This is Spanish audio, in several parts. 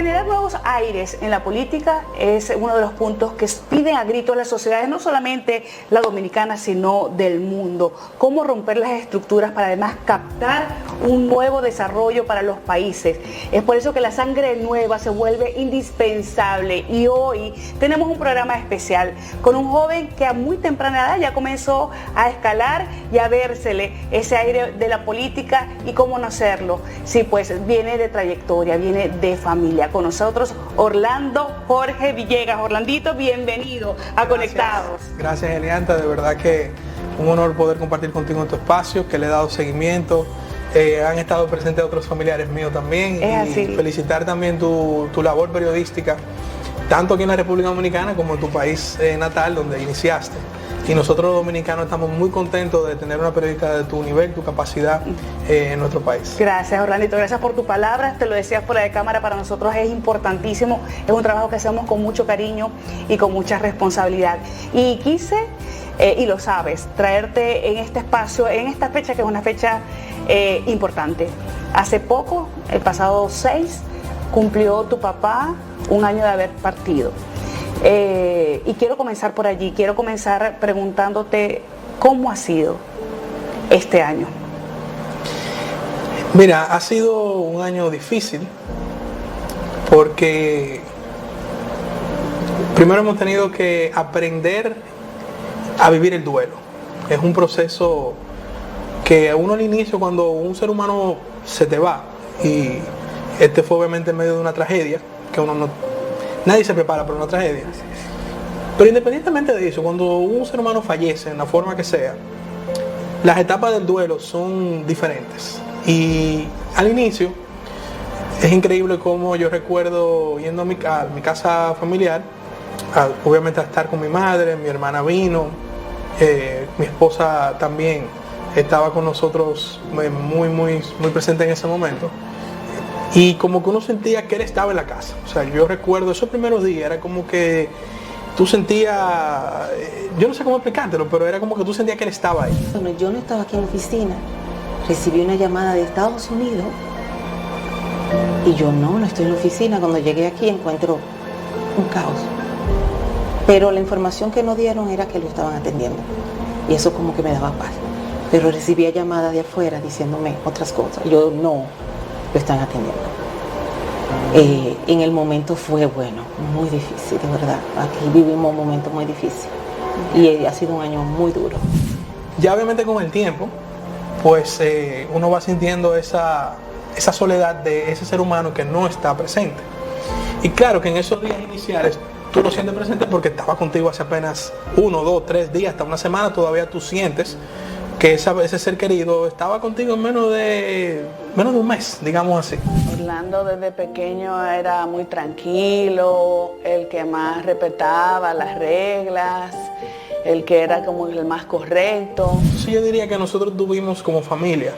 Generar nuevos aires en la política es uno de los puntos que piden a gritos las sociedades, no solamente la dominicana, sino del mundo. Cómo romper las estructuras para además captar un nuevo desarrollo para los países. Es por eso que la sangre nueva se vuelve indispensable y hoy tenemos un programa especial con un joven que a muy temprana edad ya comenzó a escalar y a vérsele ese aire de la política y cómo no hacerlo. Sí, pues viene de trayectoria, viene de familia. Con nosotros Orlando Jorge Villegas. Orlandito, bienvenido a Conectados. Gracias, Elianta, de verdad que un honor poder compartir contigo en tu espacio, que le he dado seguimiento. Han estado presentes otros familiares míos también. Es así. Felicitar también tu labor periodística, tanto aquí en la República Dominicana como en tu país natal, donde iniciaste. Y nosotros los dominicanos estamos muy contentos de tener una periodista de tu nivel, tu capacidad en nuestro país. Gracias, Orlandito, gracias por tus palabras. Te lo decías fuera de cámara, para nosotros es importantísimo. Es un trabajo que hacemos con mucho cariño y con mucha responsabilidad. Y quise, y lo sabes, traerte en este espacio, en esta fecha que es una fecha importante. Hace poco, el pasado 6, cumplió tu papá un año de haber partido. Y quiero comenzar por allí, quiero comenzar preguntándote cómo ha sido este año. Mira, ha sido un año difícil porque primero hemos tenido que aprender a vivir el duelo. Es un proceso que a uno al inicio, cuando un ser humano se te va, y este fue obviamente en medio de una tragedia, que nadie se prepara para una tragedia. Pero independientemente de eso, cuando un ser humano fallece, en la forma que sea, las etapas del duelo son diferentes. Y al inicio, es increíble cómo yo recuerdo yendo a mi casa familiar, obviamente a estar con mi madre, mi hermana vino, mi esposa también estaba con nosotros muy presente en ese momento. Y como que uno sentía que él estaba en la casa. O sea, yo recuerdo esos primeros días, era como que tú sentías, yo no sé cómo explicártelo, pero era como que tú sentías que él estaba ahí. Bueno, yo no estaba aquí en la oficina, recibí una llamada de Estados Unidos y yo no estoy en la oficina. Cuando llegué aquí encuentro un caos. Pero la información que nos dieron era que lo estaban atendiendo y eso como que me daba paz. Pero recibía llamadas de afuera diciéndome otras cosas. Yo no. Lo están atendiendo. En el momento fue muy difícil, de verdad. Aquí vivimos un momento muy difícil y ha sido un año muy duro. Ya obviamente con el tiempo, pues uno va sintiendo esa soledad de ese ser humano que no está presente. Y claro que en esos días iniciales tú lo sientes presente porque estaba contigo hace apenas 1, 2, 3 días, hasta una semana, todavía tú sientes que ese ser querido estaba contigo en menos de un mes, digamos así. Orlando desde pequeño era muy tranquilo, el que más respetaba las reglas, el que era como el más correcto. Sí, yo diría que nosotros tuvimos como familia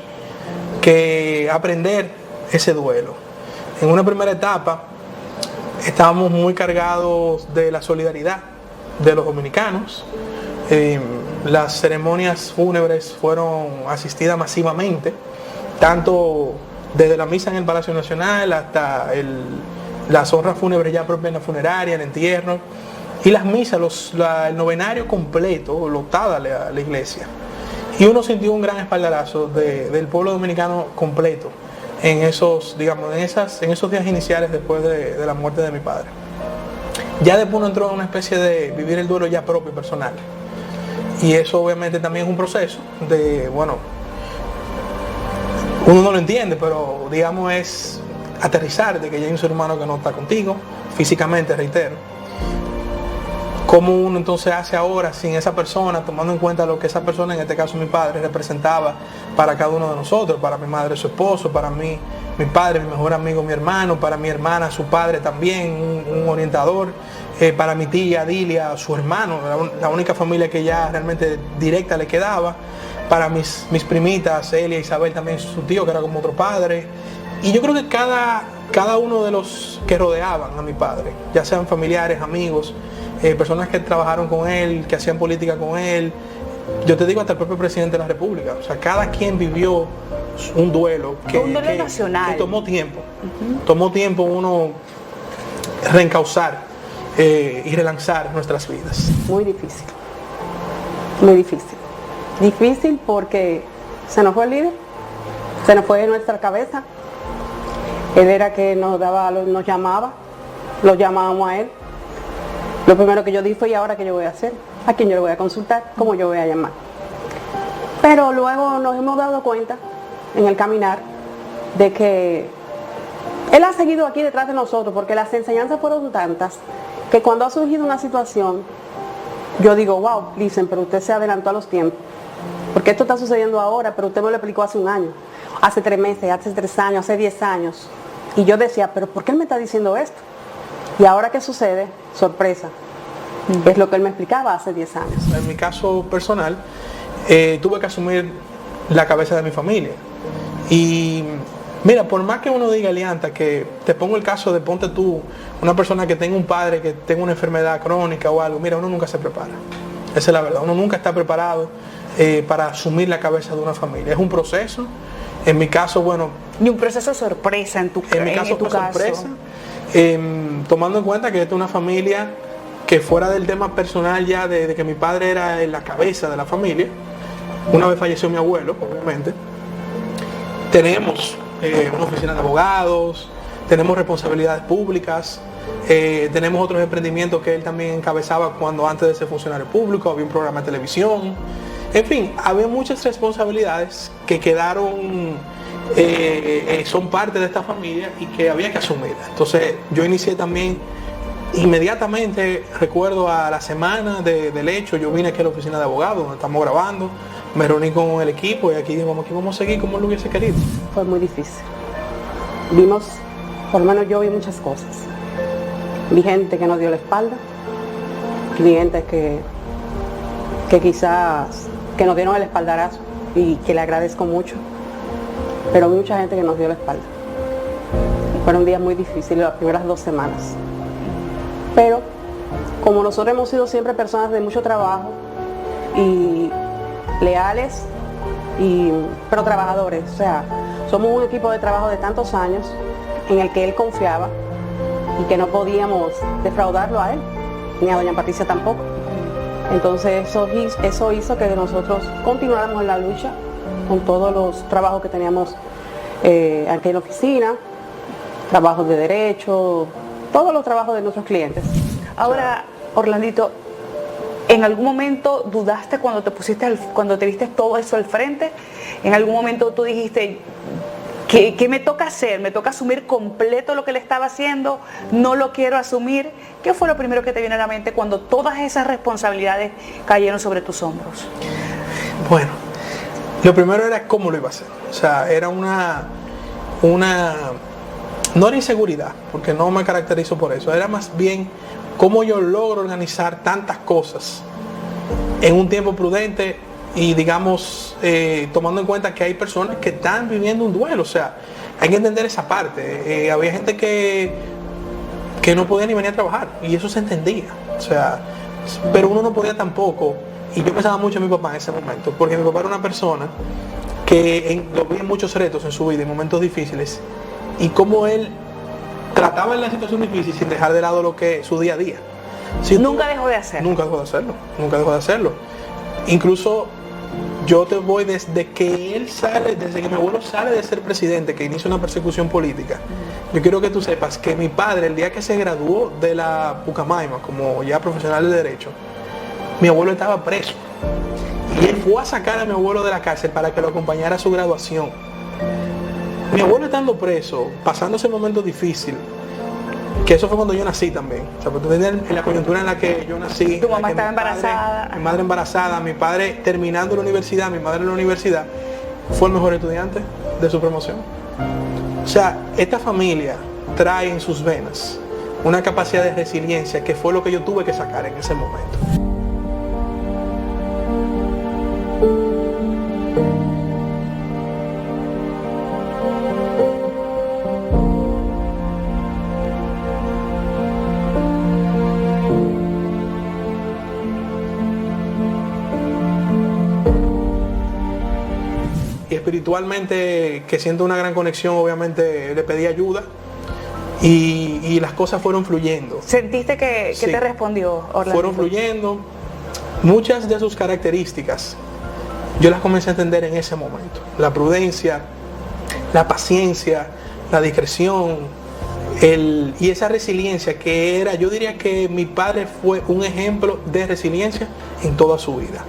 que aprender ese duelo. En una primera etapa estábamos muy cargados de la solidaridad de los dominicanos. Las ceremonias fúnebres fueron asistidas masivamente, tanto desde la misa en el Palacio Nacional hasta las honras fúnebres ya propias en la funeraria, el entierro, y las misas, el novenario completo, lotada la iglesia. Y uno sintió un gran espaldarazo del pueblo dominicano completo en esos días iniciales después de la muerte de mi padre. Ya después uno entró en una especie de vivir el duelo ya propio y personal. Y eso obviamente también es un proceso de, uno no lo entiende, pero digamos es aterrizar de que ya hay un ser humano que no está contigo, físicamente, reitero. ¿Cómo uno entonces hace ahora sin esa persona, tomando en cuenta lo que esa persona, en este caso mi padre, representaba para cada uno de nosotros, para mi madre, su esposo, para mí, mi padre, mi mejor amigo, mi hermano, para mi hermana, su padre también, un orientador, para mi tía Dilia, su hermano, la única familia que ya realmente directa le quedaba, para mis primitas, Elia, Isabel, también su tío, que era como otro padre. Y yo creo que cada uno de los que rodeaban a mi padre, ya sean familiares, amigos, personas que trabajaron con él, que hacían política con él, yo te digo hasta el propio presidente de la República, o sea, cada quien vivió un duelo nacional. que tomó tiempo. Tomó tiempo uno reencauzar y relanzar nuestras vidas. Muy difícil, muy difícil. Difícil porque se nos fue el líder, se nos fue de nuestra cabeza. Él era que nos llamaba, lo llamábamos a él. Lo primero que yo dije fue, ¿y ahora qué yo voy a hacer? ¿A quién yo le voy a consultar? ¿Cómo yo voy a llamar? Pero luego nos hemos dado cuenta en el caminar de que él ha seguido aquí detrás de nosotros, porque las enseñanzas fueron tantas que cuando ha surgido una situación, yo digo, wow, dicen, pero usted se adelantó a los tiempos, porque esto está sucediendo ahora, pero usted me lo explicó hace un año, hace 3 meses, hace 3 años, hace 10 años. Y yo decía, pero ¿por qué él me está diciendo esto? Y ahora ¿qué sucede? Sorpresa. Es lo que él me explicaba hace 10 años. En mi caso personal, tuve que asumir la cabeza de mi familia. Y mira, por más que uno diga, Elianta, que te pongo el caso de, ponte tú, una persona que tenga un padre que tenga una enfermedad crónica o algo, mira, uno nunca se prepara. Esa es la verdad, uno nunca está preparado para asumir la cabeza de una familia. Es un proceso. En mi caso, bueno... Ni un proceso sorpresa en tu caso. En mi caso fue sorpresa. Tomando en cuenta que esta es una familia que fuera del tema personal ya de que mi padre era la cabeza de la familia. Una vez falleció mi abuelo, obviamente. Tenemos una oficina de abogados, tenemos responsabilidades públicas, tenemos otros emprendimientos que él también encabezaba cuando antes de ser funcionario público, había un programa de televisión. En fin, había muchas responsabilidades que quedaron, son parte de esta familia y que había que asumir. Entonces yo inicié también, inmediatamente, recuerdo a la semana del hecho, yo vine aquí a la oficina de abogados, donde estamos grabando, me reuní con el equipo y aquí dijimos, aquí vamos a seguir como él lo hubiese querido. Fue muy difícil. Vimos, por lo menos yo vi muchas cosas. Vi gente que nos dio la espalda, clientes que quizás que nos dieron el espaldarazo y que le agradezco mucho, pero mucha gente que nos dio la espalda. Fueron días muy difíciles las primeras 2 semanas, pero como nosotros hemos sido siempre personas de mucho trabajo y leales, pero trabajadores, o sea, somos un equipo de trabajo de tantos años en el que él confiaba y que no podíamos defraudarlo a él, ni a doña Patricia tampoco. Entonces eso hizo que nosotros continuáramos en la lucha con todos los trabajos que teníamos aquí en la oficina, trabajos de derecho, todos los trabajos de nuestros clientes. Ahora, Orlandito, ¿en algún momento dudaste cuando te viste todo eso al frente? ¿En algún momento tú dijiste, ¿qué me toca hacer? ¿Me toca asumir completo lo que le estaba haciendo? ¿No lo quiero asumir? ¿Qué fue lo primero que te vino a la mente cuando todas esas responsabilidades cayeron sobre tus hombros? Bueno, lo primero era cómo lo iba a hacer. O sea, era no era inseguridad, porque no me caracterizo por eso. Era más bien cómo yo logro organizar tantas cosas en un tiempo prudente y, digamos, tomando en cuenta que hay personas que están viviendo un duelo. O sea, hay que entender esa parte. Había gente que no podía ni venir a trabajar y eso se entendía. O sea, pero uno no podía tampoco. Y yo pensaba mucho en mi papá en ese momento, porque mi papá era una persona que lo vi en muchos retos en su vida, en momentos difíciles, y cómo él trataba en la situación difícil sin dejar de lado lo que es su día a día. Nunca dejó de hacerlo. Nunca dejó de hacerlo. Incluso yo te voy desde que mi abuelo sale de ser presidente, que inicia una persecución política. Yo quiero que tú sepas que mi padre, el día que se graduó de la Pucamaima como ya profesional de derecho, mi abuelo estaba preso. Y él fue a sacar a mi abuelo de la cárcel para que lo acompañara a su graduación. Mi abuelo estando preso, pasando ese momento difícil, que eso fue cuando yo nací también. O sea, porque tú tenías en la coyuntura en la que yo nací. Tu mamá estaba embarazada. Mi madre embarazada, mi padre terminando la universidad, mi madre en la universidad, fue el mejor estudiante de su promoción. O sea, esta familia trae en sus venas una capacidad de resiliencia que fue lo que yo tuve que sacar en ese momento. Y espiritualmente, que siento una gran conexión, obviamente le pedí ayuda y las cosas fueron fluyendo. ¿Sentiste que Sí. te respondió, Orlando? Fueron fluyendo. Muchas de sus características yo las comencé a entender en ese momento. La prudencia, la paciencia, la discreción y esa resiliencia que era, yo diría que mi padre fue un ejemplo de resiliencia en toda su vida.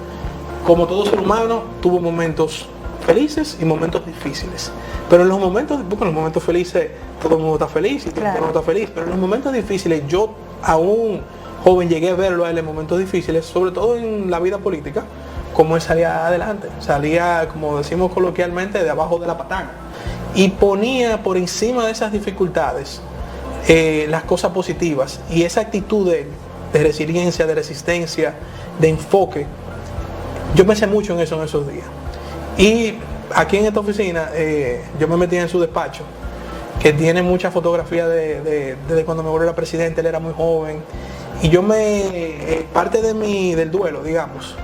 Como todo ser humano, tuvo momentos felices y momentos difíciles. Pero en los momentos, porque en los momentos felices todo el mundo está feliz y todo el mundo está feliz, pero en los momentos difíciles yo aún joven llegué a verlo a él en momentos difíciles, sobre todo en la vida política, como él salía adelante, salía, como decimos coloquialmente, de abajo de la patana y ponía por encima de esas dificultades las cosas positivas, y esa actitud de resiliencia, de resistencia, de enfoque. Yo pensé mucho en eso en esos días. Y aquí en esta oficina, yo me metí en su despacho, que tiene muchas fotografías de cuando me volvió a presidente. Él era muy joven. Y yo parte del duelo, digamos,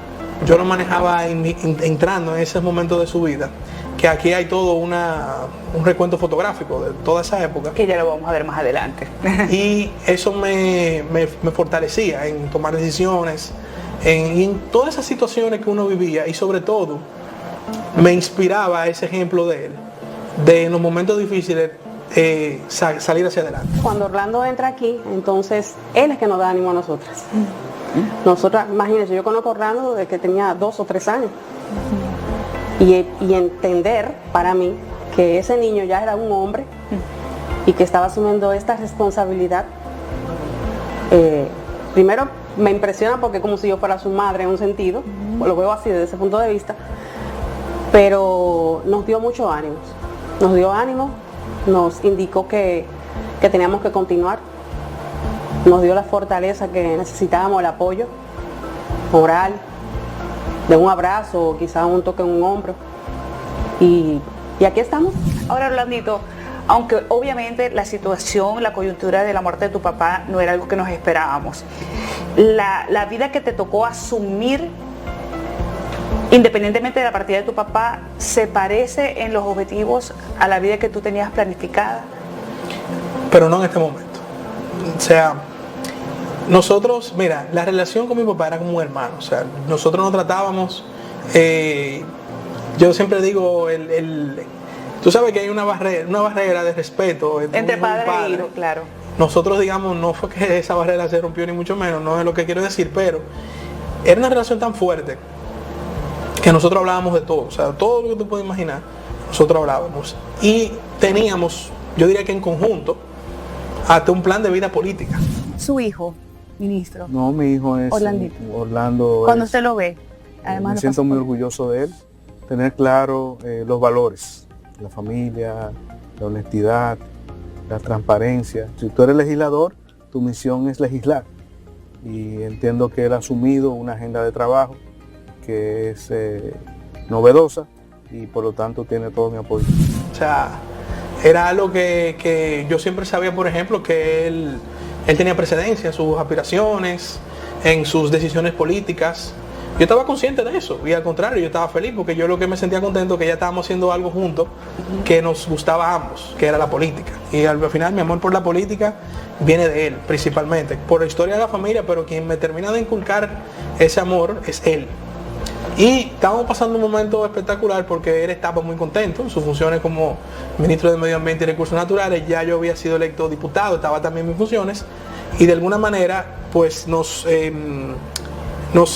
yo lo manejaba entrando en esos momentos de su vida, que aquí hay todo un recuento fotográfico de toda esa época. Que ya lo vamos a ver más adelante. Y eso me fortalecía en tomar decisiones, y en todas esas situaciones que uno vivía, y sobre todo me inspiraba ese ejemplo de él, de en los momentos difíciles salir hacia adelante. Cuando Orlando entra aquí, entonces él es que nos da ánimo a nosotras. Nosotras, imagínense, yo conozco a Orlando desde que tenía 2 o 3 años. Y entender para mí que ese niño ya era un hombre y que estaba asumiendo esta responsabilidad, primero me impresiona porque es como si yo fuera su madre en un sentido, lo veo así desde ese punto de vista, pero nos dio mucho ánimo, nos indicó que teníamos que continuar, nos dio la fortaleza que necesitábamos, el apoyo moral, de un abrazo, quizás un toque en un hombro, y aquí estamos. Ahora, Orlandito, aunque obviamente la situación, la coyuntura de la muerte de tu papá no era algo que nos esperábamos, la vida que te tocó asumir, independientemente de la partida de tu papá, ¿se parece en los objetivos a la vida que tú tenías planificada? Pero no en este momento. O sea, nosotros, mira, la relación con mi papá era como un hermano. O sea, nosotros nos tratábamos, yo siempre digo, tú sabes que hay una barrera de respeto entre padre e hijo, claro. Nosotros, digamos, no fue que esa barrera se rompió ni mucho menos, no es lo que quiero decir, pero era una relación tan fuerte que nosotros hablábamos de todo. O sea, todo lo que tú puedes imaginar, nosotros hablábamos. Y teníamos, yo diría que en conjunto, hasta un plan de vida política. Su hijo, ministro. No, mi hijo es Orlando. Cuando usted lo ve, además me siento muy orgulloso de él, tener claro los valores, la familia, la honestidad, la transparencia. Si tú eres legislador, tu misión es legislar, y entiendo que él ha asumido una agenda de trabajo que es novedosa, y por lo tanto tiene todo mi apoyo. O sea, era algo que yo siempre sabía, por ejemplo, que él tenía precedencia en sus aspiraciones, en sus decisiones políticas. Yo estaba consciente de eso, y al contrario, yo estaba feliz porque yo lo que me sentía contento que ya estábamos haciendo algo juntos que nos gustaba a ambos, que era la política. Y al final mi amor por la política viene de él, principalmente, por la historia de la familia, pero quien me termina de inculcar ese amor es él. Y estábamos pasando un momento espectacular porque él estaba muy contento en sus funciones como ministro de Medio Ambiente y Recursos Naturales. Ya yo había sido electo diputado, estaba también en mis funciones, y de alguna manera pues nos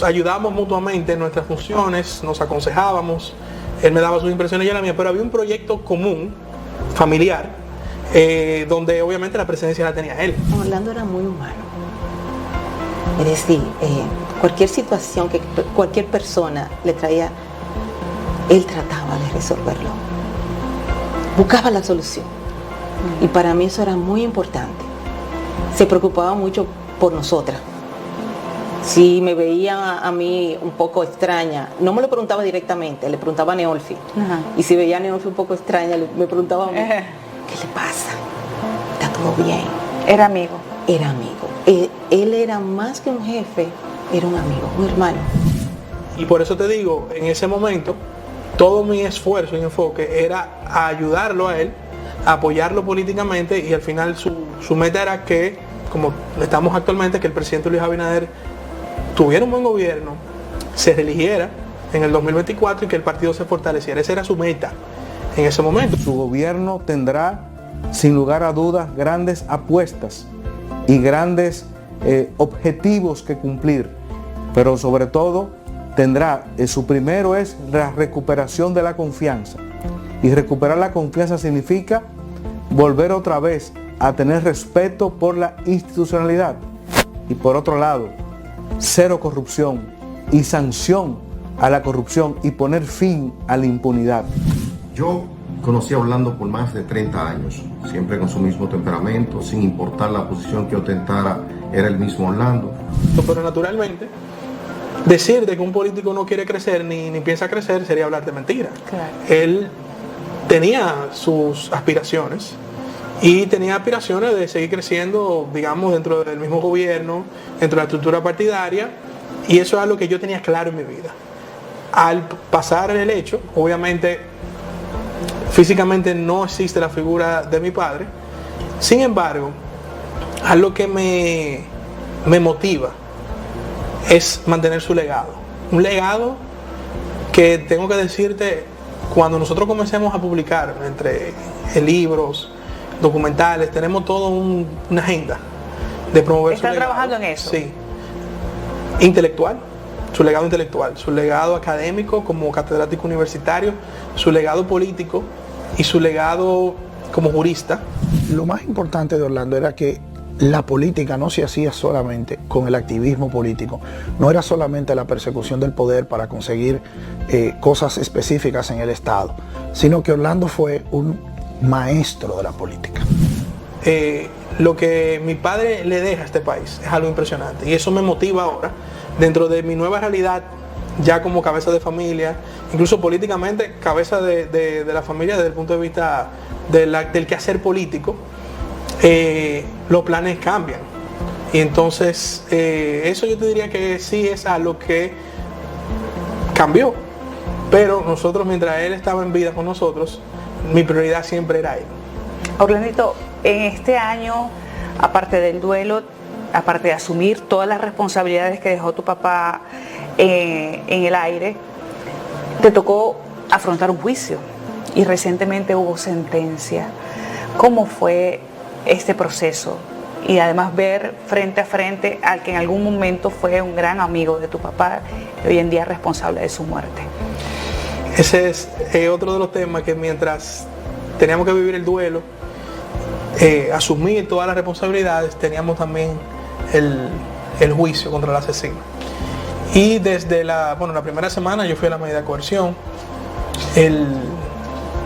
ayudábamos mutuamente en nuestras funciones, nos aconsejábamos, él me daba sus impresiones y yo la mía, pero había un proyecto común, familiar, donde obviamente la presencia la tenía él. Orlando era muy humano. Es decir, cualquier situación que cualquier persona le traía, él trataba de resolverlo. Buscaba la solución. Y para mí eso era muy importante. Se preocupaba mucho por nosotras. Si me veía a mí un poco extraña, no me lo preguntaba directamente, le preguntaba a Neolfi. Ajá. Y si veía a Neolfi un poco extraña, me preguntaba a mí, ¿qué le pasa? ¿Está todo bien? Era amigo. Era amigo. Él era más que un jefe, era un amigo, un hermano. Y por eso te digo, en ese momento, todo mi esfuerzo y enfoque era a ayudarlo a él apoyarlo políticamente, y al final su meta era que, como estamos actualmente, que el presidente Luis Abinader tuviera un buen gobierno, se reeligiera en el 2024 y que el partido se fortaleciera. Esa era su meta en ese momento. Su gobierno tendrá, sin lugar a dudas, grandes apuestas y grandes objetivos que cumplir, pero sobre todo tendrá, su primero es la recuperación de la confianza, y recuperar la confianza significa volver otra vez a tener respeto por la institucionalidad, y por otro lado, cero corrupción y sanción a la corrupción, y poner fin a la impunidad. Yo conocí a Orlando por más de 30 años, siempre con su mismo temperamento, sin importar la posición que ostentara, era el mismo Orlando. Pero naturalmente, decir de que un político no quiere crecer ni piensa crecer sería hablar de mentira. Claro. Él tenía sus aspiraciones y tenía aspiraciones de seguir creciendo, digamos, dentro del mismo gobierno, dentro de la estructura partidaria, y eso es algo que yo tenía claro en mi vida. Al pasar el hecho, obviamente, físicamente no existe la figura de mi padre, sin embargo, algo que me motiva es mantener su legado. Un legado que, tengo que decirte, cuando nosotros comencemos a publicar entre libros, documentales, tenemos toda una agenda de promover su legado. ¿Están trabajando en eso? Sí. Intelectual, su legado intelectual, su legado académico como catedrático universitario, su legado político y su legado como jurista. Lo más importante de Orlando era que la política no se hacía solamente con el activismo político, no era solamente la persecución del poder para conseguir cosas específicas en el Estado, sino que Orlando fue un maestro de la política. Lo que mi padre le deja a este país es algo impresionante, y eso me motiva ahora, dentro de mi nueva realidad, ya como cabeza de familia, incluso políticamente cabeza de la familia desde el punto de vista del quehacer político. Los planes cambian, y entonces eso yo te diría que sí es algo que cambió, pero nosotros, mientras él estaba en vida con nosotros, mi prioridad siempre era él. Orlandito, en este año, aparte del duelo, aparte de asumir todas las responsabilidades que dejó tu papá en el aire, te tocó afrontar un juicio, y recientemente hubo sentencia. ¿Cómo fue este proceso? Y además ver frente a frente al que en algún momento fue un gran amigo de tu papá y hoy en día es responsable de su muerte. Ese es otro de los temas que, mientras teníamos que vivir el duelo, asumir todas las responsabilidades, teníamos también el juicio contra el asesino. Y desde la primera semana yo fui a la medida de coerción.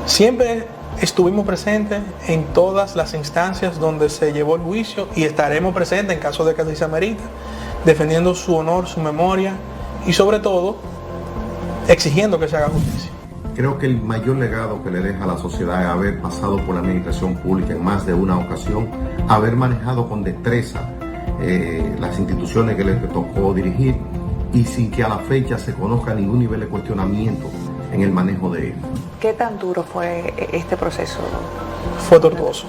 Siempre estuvimos presentes en todas las instancias donde se llevó el juicio, y estaremos presentes en caso de que así se amerite, defendiendo su honor, su memoria, y sobre todo exigiendo que se haga justicia. Creo que el mayor legado que le deja a la sociedad es haber pasado por la administración pública en más de una ocasión, haber manejado con destreza las instituciones que le tocó dirigir, y sin que a la fecha se conozca ningún nivel de cuestionamiento en el manejo de él. ¿Qué tan duro fue este proceso? Fue tortuoso,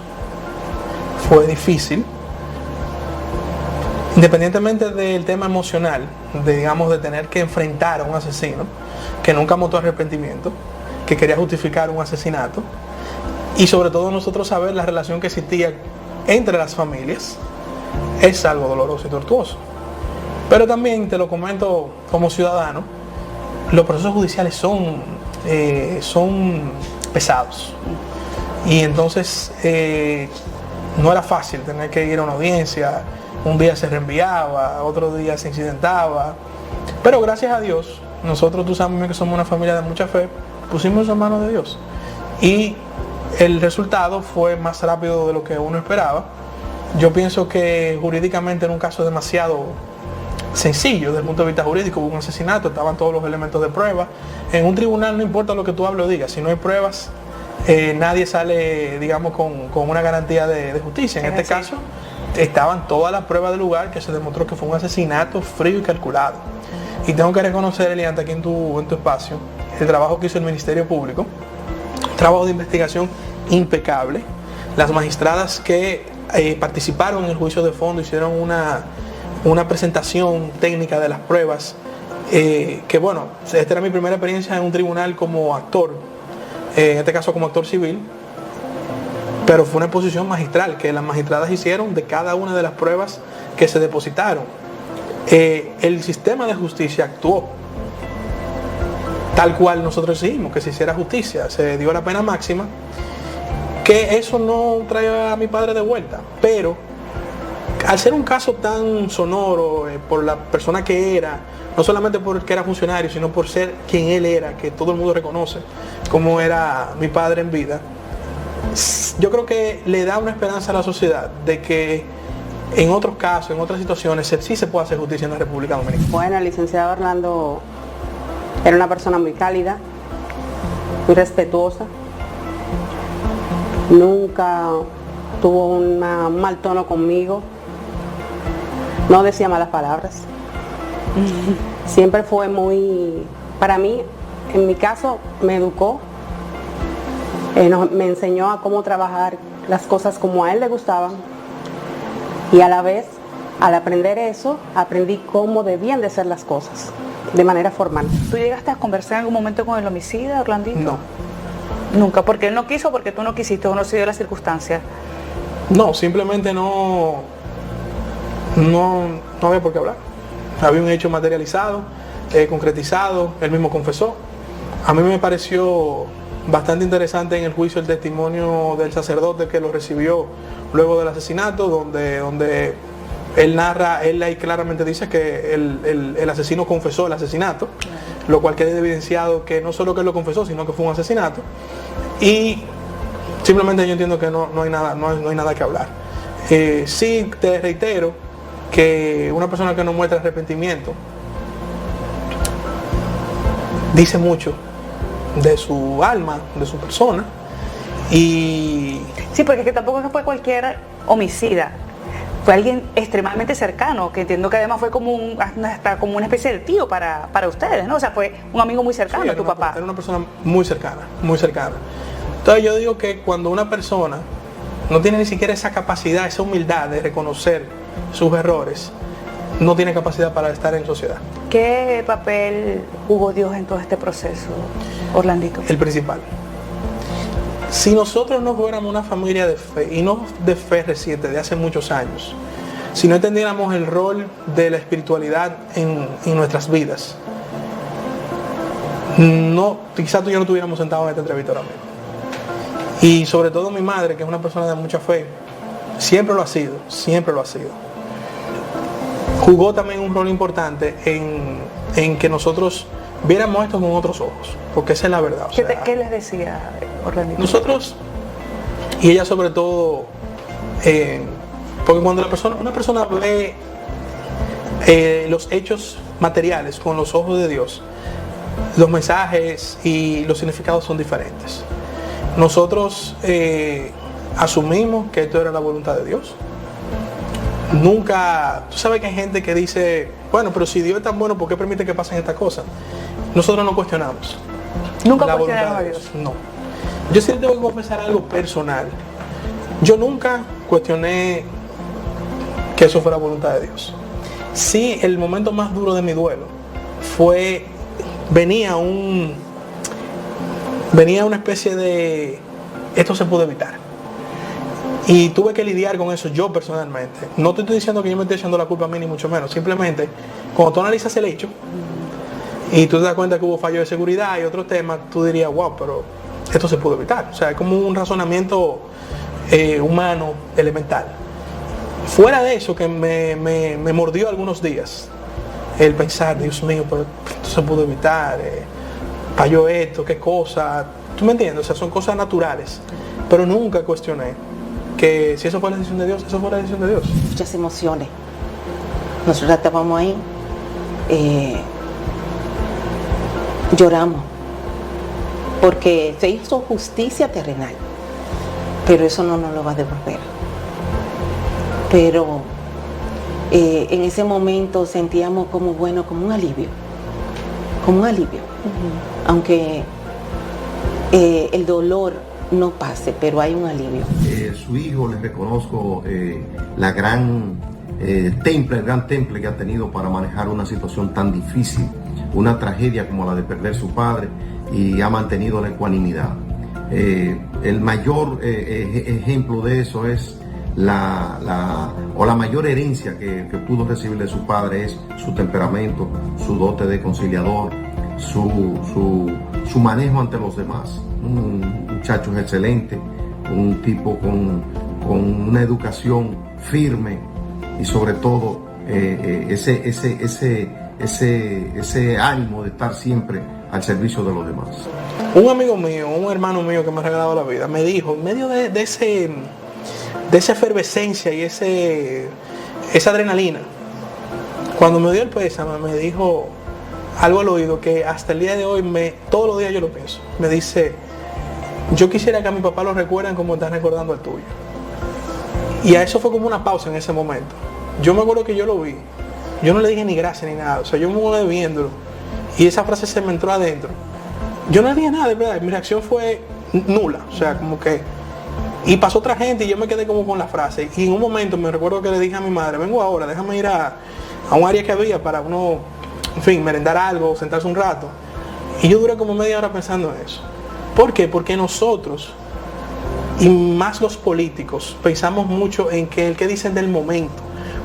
fue difícil, independientemente del tema emocional, de tener que enfrentar a un asesino que nunca mostró arrepentimiento, que quería justificar un asesinato, y sobre todo nosotros saber la relación que existía entre las familias. Es algo doloroso y tortuoso. Pero también te lo comento como ciudadano, los procesos judiciales son pesados, y entonces no era fácil tener que ir a una audiencia. Un día se reenviaba, otro día se incidentaba, pero gracias a Dios, nosotros, tú sabes que somos una familia de mucha fe, pusimos en manos de Dios, y el resultado fue más rápido de lo que uno esperaba. Yo pienso que jurídicamente era un caso demasiado sencillo desde el punto de vista jurídico. Hubo un asesinato, estaban todos los elementos de prueba. En un tribunal no importa lo que tú hables o digas, si no hay pruebas, nadie sale, con una garantía de justicia. En este caso, estaban todas las pruebas del lugar, que se demostró que fue un asesinato frío y calculado. Y tengo que reconocer, Elianta, aquí en tu espacio, el trabajo que hizo el Ministerio Público, trabajo de investigación impecable. las magistradas que participaron en el juicio de fondo hicieron una presentación técnica de las pruebas, que bueno, esta era mi primera experiencia en un tribunal como actor, en este caso como actor civil, pero fue una exposición magistral que las magistradas hicieron de cada una de las pruebas que se depositaron. El sistema de justicia actuó tal cual nosotros exigimos que se hiciera justicia, se dio la pena máxima, que eso no trae a mi padre de vuelta, pero al ser un caso tan sonoro, por la persona que era, no solamente porque era funcionario, sino por ser quien él era, que todo el mundo reconoce como era mi padre en vida, yo creo que le da una esperanza a la sociedad de que en otros casos, en otras situaciones, sí se puede hacer justicia en la República Dominicana. Bueno, el licenciado Orlando era una persona muy cálida, muy respetuosa, nunca tuvo un mal tono conmigo, no decía malas palabras, siempre fue muy, para mí, en mi caso, me educó, me enseñó a cómo trabajar las cosas como a él le gustaban, y a la vez, al aprender eso, aprendí cómo debían de ser las cosas, de manera formal. ¿Tú llegaste a conversar en algún momento con el homicida, Orlandito? No. Nunca, porque él no quiso, porque tú no quisiste, o no se dio las circunstancias. No, simplemente no había por qué hablar. Había un hecho materializado, concretizado, él mismo confesó. A mí me pareció bastante interesante en el juicio el testimonio del sacerdote que lo recibió luego del asesinato, donde él narra, él ahí claramente dice que el asesino confesó el asesinato, lo cual queda evidenciado que no solo que él lo confesó, sino que fue un asesinato. Y simplemente yo entiendo que no hay nada que hablar. Sí te reitero que una persona que no muestra arrepentimiento dice mucho de su alma, de su persona. Y sí, porque es que tampoco fue cualquier homicida, fue alguien extremadamente cercano, que entiendo que además fue como hasta como una especie de tío para ustedes, ¿no? O sea, fue un amigo muy cercano, sí, a tu papá. Era una persona muy cercana, muy cercana. Entonces yo digo que cuando una persona no tiene ni siquiera esa capacidad, esa humildad de reconocer sus errores, no tiene capacidad para estar en sociedad. ¿Qué papel jugó Dios en todo este proceso, Orlandito? El principal. Si nosotros no fuéramos una familia de fe, y no de fe reciente, de hace muchos años, si no entendiéramos el rol de la espiritualidad en nuestras vidas, quizás tú y yo no estuviéramos sentados en esta entrevista ahora mismo. Y sobre todo mi madre, que es una persona de mucha fe, siempre lo ha sido, jugó también un rol importante en que nosotros viéramos esto con otros ojos, porque esa es la verdad. O sea, ¿Qué les decía Orlandito? Nosotros, y ella sobre todo, porque cuando una persona ve los hechos materiales con los ojos de Dios, los mensajes y los significados son diferentes. Nosotros asumimos que esto era la voluntad de Dios. Nunca, tú sabes que hay gente que dice, bueno, pero si Dios es tan bueno, ¿por qué permite que pasen estas cosas? Nosotros no cuestionamos. ¿Nunca la cuestionaron voluntad a de Dios? No. Yo sí tengo que confesar algo personal. Yo nunca cuestioné que eso fuera voluntad de Dios. Sí, el momento más duro de mi duelo venía una especie de, esto se pudo evitar. Y tuve que lidiar con eso yo personalmente. No te estoy diciendo que yo me estoy echando la culpa a mí, ni mucho menos. Simplemente, cuando tú analizas el hecho y tú te das cuenta que hubo fallo de seguridad y otros temas, tú dirías, wow, pero esto se pudo evitar. O sea, es como un razonamiento humano elemental. Fuera de eso, que me mordió algunos días, el pensar, Dios mío, pero esto se pudo evitar, falló esto, qué cosa. ¿Tú me entiendes? O sea, son cosas naturales. Pero nunca cuestioné que si eso fue la decisión de Dios, eso fue la decisión de Dios. Muchas emociones. Nosotros estábamos ahí, lloramos, porque se hizo justicia terrenal, pero eso no nos lo va a devolver. Pero en ese momento sentíamos como un alivio, aunque el dolor no pase, pero hay un alivio. Su hijo, le reconozco la gran el gran temple que ha tenido para manejar una situación tan difícil, una tragedia como la de perder su padre, y ha mantenido la ecuanimidad. El mayor ejemplo de eso es la mayor herencia que pudo recibir de su padre es su temperamento, su dote de conciliador, su manejo ante los demás. Un muchacho excelente, un tipo con una educación firme y sobre todo ese ánimo de estar siempre al servicio de los demás. Un amigo mío, un hermano mío que me ha regalado la vida, me dijo, en medio de esa efervescencia y esa adrenalina, cuando me dio el pésame, me dijo algo al oído que hasta el día de hoy, todos los días yo lo pienso. Me dice, yo quisiera que a mi papá lo recuerden como están recordando al tuyo. Y a eso fue como una pausa en ese momento. Yo me acuerdo que yo lo vi. Yo no le dije ni gracias ni nada. O sea, yo me quedé viéndolo. Y esa frase se me entró adentro. Yo no le dije nada, de verdad. Mi reacción fue nula. O sea, como que... Y pasó otra gente y yo me quedé como con la frase. Y en un momento me recuerdo que le dije a mi madre, vengo ahora, déjame ir a un área que había para uno, en fin, merendar algo, sentarse un rato. Y yo duré como media hora pensando en eso. ¿Por qué? Porque nosotros, y más los políticos, pensamos mucho en el que dicen del momento,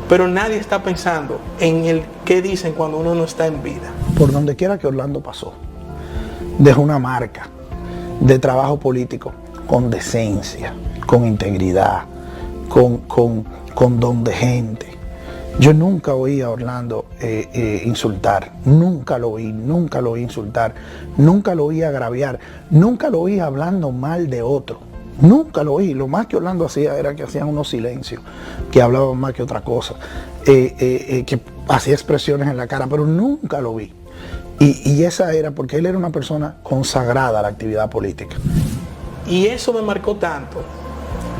pero nadie está pensando en el que dicen cuando uno no está en vida. Por donde quiera que Orlando pasó, dejó una marca de trabajo político con decencia, con integridad, con don de gente. Yo nunca oí a Orlando insultar, nunca lo oí insultar, nunca lo oí agraviar, nunca lo oí hablando mal de otro, nunca lo oí. Lo más que Orlando hacía era que hacían unos silencios, que hablaban más que otra cosa, que hacía expresiones en la cara, pero nunca lo vi. Y esa era porque él era una persona consagrada a la actividad política. Y eso me marcó tanto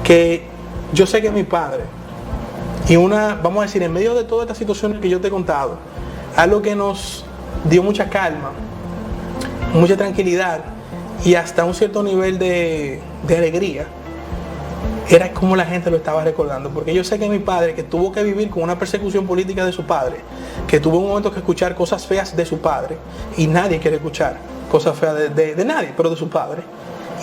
que yo sé que mi padre, y vamos a decir, en medio de todas estas situaciones que yo te he contado, algo que nos dio mucha calma, mucha tranquilidad y hasta un cierto nivel de alegría, era como la gente lo estaba recordando. Porque yo sé que mi padre, que tuvo que vivir con una persecución política de su padre, que tuvo un momento que escuchar cosas feas de su padre, y nadie quiere escuchar cosas feas de nadie, pero de su padre,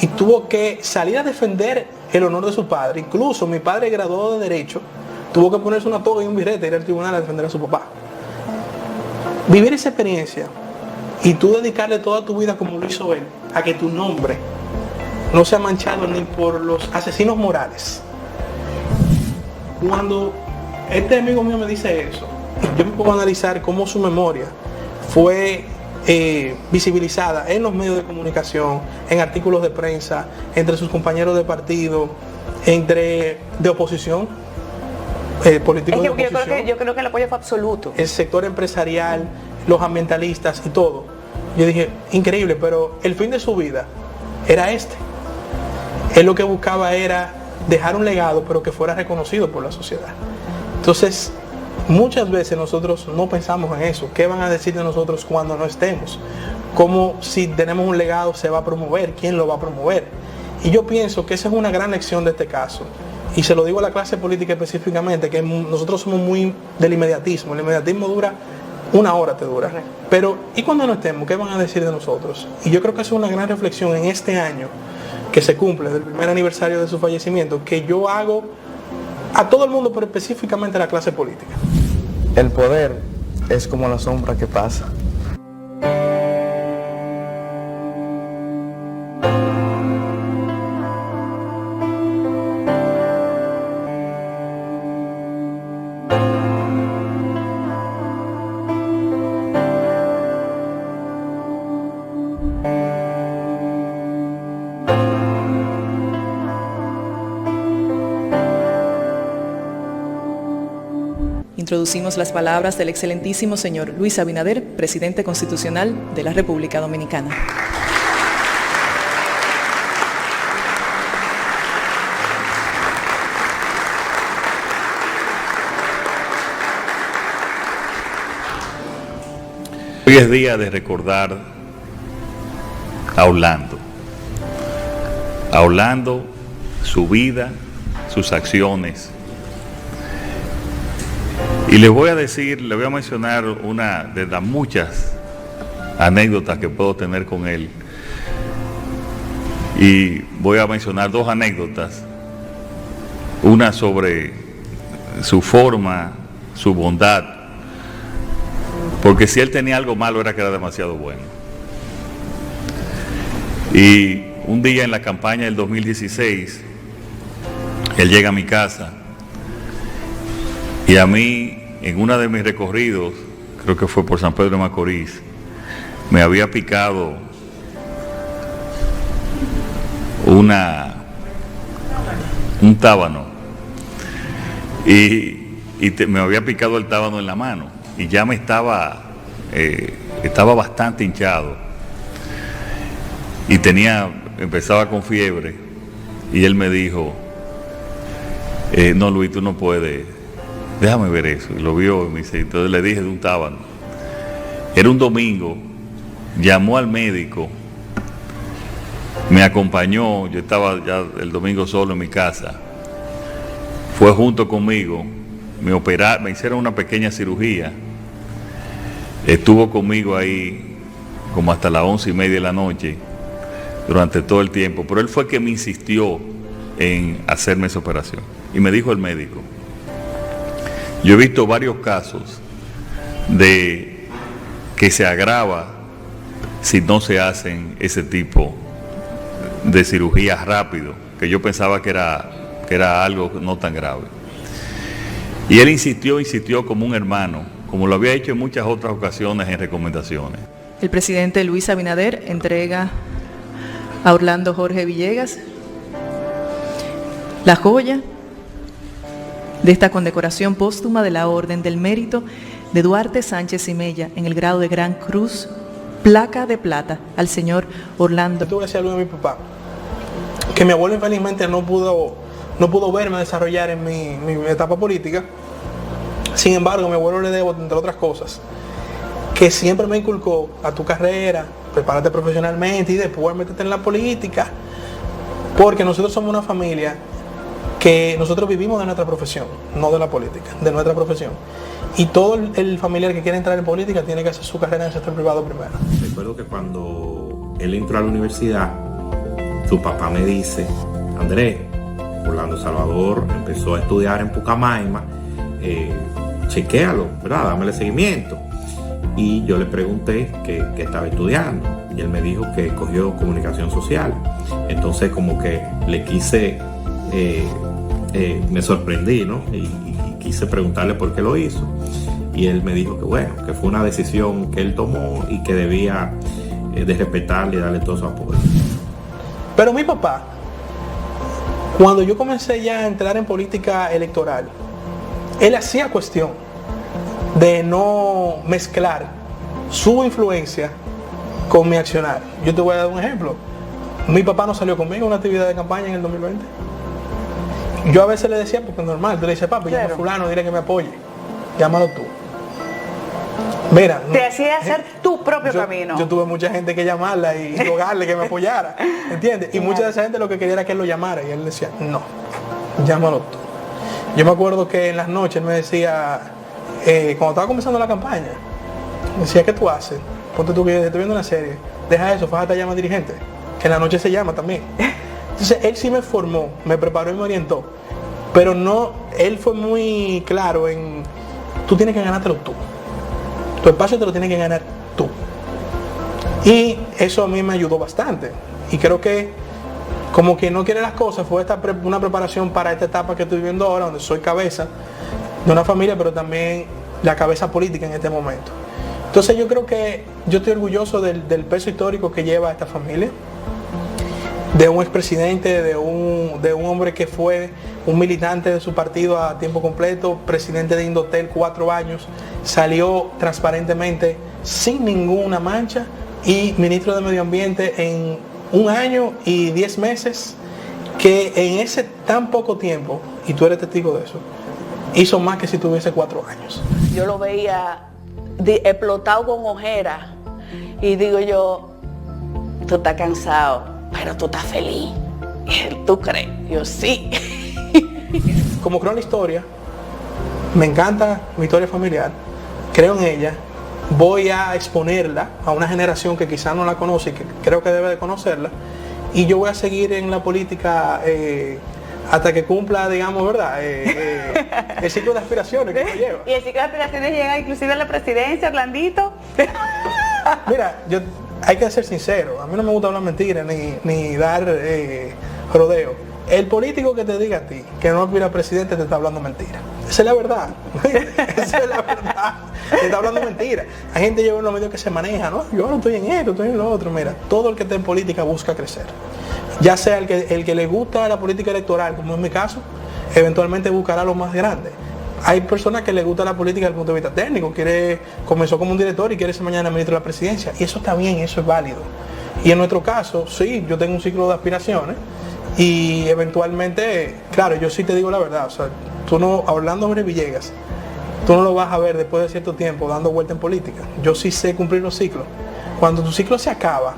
y tuvo que salir a defender el honor de su padre. Incluso mi padre, graduado de Derecho, tuvo que ponerse una toga y un birrete e ir al tribunal a defender a su papá. Vivir esa experiencia y tú dedicarle toda tu vida, como lo hizo él, a que tu nombre no sea manchado ni por los asesinos morales. Cuando este amigo mío me dice eso, yo me puedo analizar cómo su memoria fue visibilizada en los medios de comunicación, en artículos de prensa, entre sus compañeros de partido, de oposición, políticos de oposición. Yo creo que el apoyo fue absoluto. El sector empresarial, los ambientalistas y todo. Yo dije, increíble, pero el fin de su vida era este. Él lo que buscaba era dejar un legado, pero que fuera reconocido por la sociedad. Entonces, muchas veces nosotros no pensamos en eso. ¿Qué van a decir de nosotros cuando no estemos? ¿Cómo si tenemos un legado se va a promover? ¿Quién lo va a promover? Y yo pienso que esa es una gran lección de este caso. Y se lo digo a la clase política específicamente, que nosotros somos muy del inmediatismo. El inmediatismo dura una hora, te dura. Pero, ¿y cuando no estemos? ¿Qué van a decir de nosotros? Y yo creo que es una gran reflexión en este año que se cumple del primer aniversario de su fallecimiento, que yo hago a todo el mundo, pero específicamente a la clase política. El poder es como la sombra que pasa. Introducimos las palabras del excelentísimo señor Luis Abinader, presidente constitucional de la República Dominicana. Hoy es día de recordar a Orlando. a Orlando, su vida, sus acciones. Y les voy a mencionar una de las muchas anécdotas que puedo tener con él. Y voy a mencionar dos anécdotas. Una sobre su forma, su bondad, porque si él tenía algo malo era que era demasiado bueno. Y un día en la campaña del 2016, él llega a mi casa y a mí, en uno de mis recorridos, creo que fue por San Pedro de Macorís, me había picado un tábano me había picado el tábano en la mano y ya me estaba bastante hinchado y empezaba con fiebre, y él me dijo, no, Luis, tú no puedes, déjame ver eso. Y lo vio y me dice, entonces le dije de un tábano. Era un domingo, llamó al médico, me acompañó, yo estaba ya el domingo solo en mi casa, fue junto conmigo, me hicieron una pequeña cirugía, estuvo conmigo ahí como hasta las 11:30 de la noche, durante todo el tiempo, pero él fue que me insistió en hacerme esa operación. Y me dijo el médico, yo he visto varios casos de que se agrava si no se hacen ese tipo de cirugías rápido, que yo pensaba que era algo no tan grave. Y él insistió como un hermano, como lo había hecho en muchas otras ocasiones en recomendaciones. El presidente Luis Abinader entrega a Orlando Jorge Villegas la joya de esta condecoración póstuma de la Orden del Mérito de Duarte Sánchez y Mella en el grado de Gran Cruz, placa de plata, al señor Orlando. Yo te voy a decir algo de mi papá, que mi abuelo infelizmente no pudo verme desarrollar en mi etapa política. Sin embargo, a mi abuelo le debo, entre otras cosas, que siempre me inculcó a tu carrera, prepárate profesionalmente y después métete en la política, porque nosotros somos una familia que nosotros vivimos de nuestra profesión, no de la política, de nuestra profesión. Y todo el familiar que quiere entrar en política tiene que hacer su carrera en el sector privado primero. Recuerdo que cuando él entró a la universidad, su papá me dice, Andrés, Orlando Salvador empezó a estudiar en Pucamaima, chequéalo, ¿verdad? Dámele seguimiento. Y yo le pregunté qué estaba estudiando y él me dijo que cogió comunicación social. Entonces como que le quise, me sorprendí, ¿no? Y quise preguntarle por qué lo hizo. Y él me dijo que bueno, que fue una decisión que él tomó y que debía de respetarle y darle todo su apoyo. Pero mi papá, cuando yo comencé ya a entrar en política electoral, él hacía cuestión de no mezclar su influencia con mi accionar. Yo te voy a dar un ejemplo. Mi papá no salió conmigo a una actividad de campaña en el 2020. Yo a veces le decía, porque es normal, tú le dices, papi, llama a fulano, dile que me apoye. Llámalo tú. Mira, te hacía hacer tu propio camino. Yo tuve mucha gente que llamarla y rogarle que me apoyara, ¿entiendes? Y mucha de esa gente lo que quería era que él lo llamara y él decía, no, llámalo tú. Yo me acuerdo que en las noches él me decía, cuando estaba comenzando la campaña, me decía, ¿qué tú haces? Ponte tú que estoy viendo una serie, deja eso, fájate a llamar dirigente, que en la noche se llama también. Entonces él sí me formó, me preparó y me orientó, pero no, él fue muy claro en, tú tienes que ganártelo tú. Tu espacio te lo tienes que ganar tú. Y eso a mí me ayudó bastante. Y creo que, como quien no quiere las cosas, fue una preparación para esta etapa que estoy viviendo ahora, donde soy cabeza de una familia, pero también la cabeza política en este momento. Entonces yo creo que yo estoy orgulloso del peso histórico que lleva esta familia, de un expresidente, de un hombre que fue un militante de su partido a tiempo completo, presidente de Indotel 4 años, salió transparentemente sin ninguna mancha y ministro de Medio Ambiente en 1 año y 10 meses, que en ese tan poco tiempo, y tú eres testigo de eso, hizo más que si tuviese 4 años. Yo lo veía explotado con ojeras y digo yo, tú estás cansado, pero tú estás feliz. ¿Tú crees? Yo sí. Como creo en la historia, me encanta mi historia familiar, creo en ella, voy a exponerla a una generación que quizás no la conoce y que creo que debe de conocerla, y yo voy a seguir en la política hasta que cumpla, digamos, ¿verdad? El ciclo de aspiraciones que uno lleva. Y el ciclo de aspiraciones llega inclusive a la presidencia, Orlandito. Mira, hay que ser sincero, a mí no me gusta hablar mentiras ni dar rodeo. El político que te diga a ti que no aspira a presidente te está hablando mentira. Esa es la verdad. Esa es la verdad. Te está hablando mentira. Hay gente lleva en los medios que se maneja, ¿no? Yo no estoy en esto, estoy en lo otro. Mira, todo el que está en política busca crecer. Ya sea el que le gusta la política electoral, como es mi caso, eventualmente buscará lo más grande. Hay personas que les gusta la política desde el punto de vista técnico, comenzó como un director y quiere ser mañana ministro de la presidencia. Y eso está bien, eso es válido. Y en nuestro caso, sí, yo tengo un ciclo de aspiraciones y eventualmente, claro, yo sí te digo la verdad, o sea, tú no, Orlando Jorge Villegas, tú no lo vas a ver después de cierto tiempo dando vuelta en política. Yo sí sé cumplir los ciclos. Cuando tu ciclo se acaba,